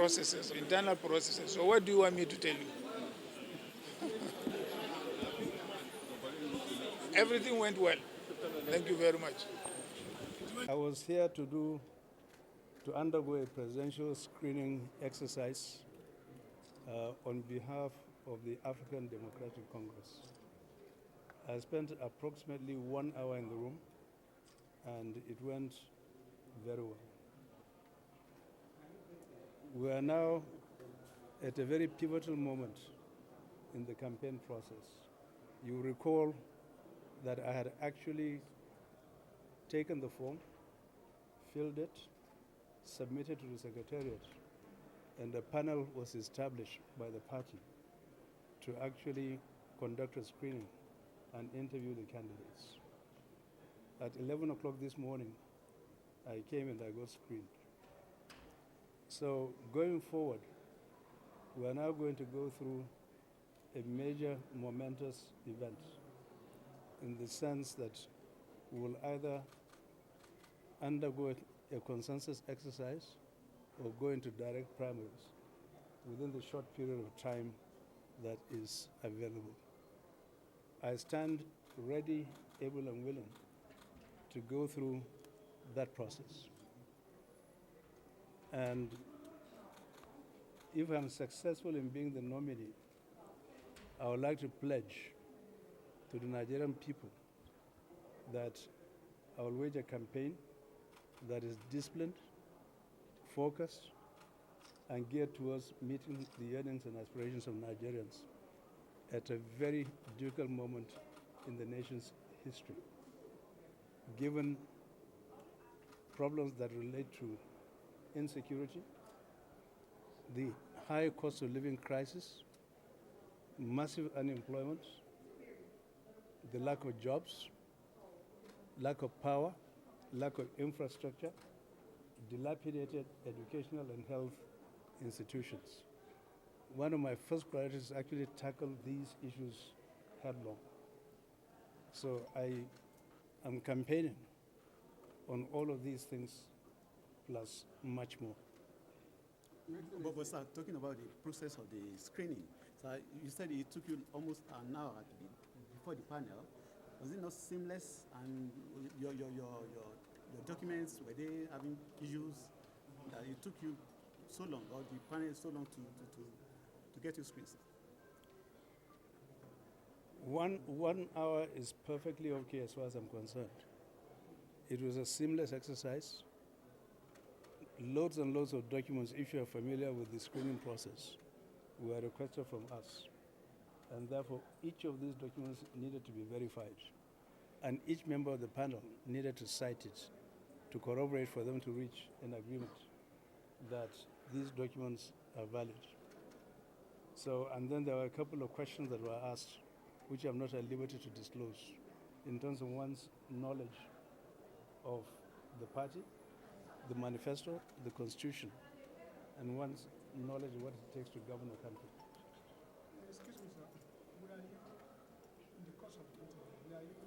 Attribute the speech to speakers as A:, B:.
A: processes, internal processes. So what do you want me to tell you? Everything went well. Thank you very much.
B: I was here to undergo a presidential screening exercise on behalf of the African Democratic Congress. I spent approximately 1 hour in the room, and it went very well. We are now at a very pivotal moment in the campaign process. You recall that I had actually taken the form, filled it, submitted to the Secretariat, and a panel was established by the party to actually conduct a screening and interview the candidates. At 11 o'clock this morning, I came and I got screened. So going forward, we are now going to go through a major momentous event in the sense that we will either undergo a consensus exercise or go into direct primaries within the short period of time that is available. I stand ready, able, and willing to go through that process. And if I'm successful in being the nominee, I would like to pledge to the Nigerian people that I will wage a campaign that is disciplined, focused, and geared towards meeting the yearnings and aspirations of Nigerians at a very difficult moment in the nation's history, given problems that relate to insecurity, the high cost of living crisis, massive unemployment, the lack of jobs, lack of power, lack of infrastructure, dilapidated educational and health institutions. One of my first priorities is actually tackle these issues headlong. So I am campaigning on all of these things plus much more.
C: But sir, talking about the process of the screening, so you said it took you almost an hour before the panel. Was it not seamless? And your documents, were they having issues that it took you so long, or the panel so long to get you screened?
B: One hour is perfectly okay as far as I'm concerned. It was a seamless exercise. Loads and loads of documents, if you are familiar with the screening process, were requested from us. And therefore, each of these documents needed to be verified. And each member of the panel needed to cite it to corroborate for them to reach an agreement that these documents are valid. So, and then there were a couple of questions that were asked, which I'm not at liberty to disclose, in terms of one's knowledge of the party, the manifesto, the constitution, and one's knowledge of what it takes to govern a country.
D: Excuse me, sir. In the course of the interview,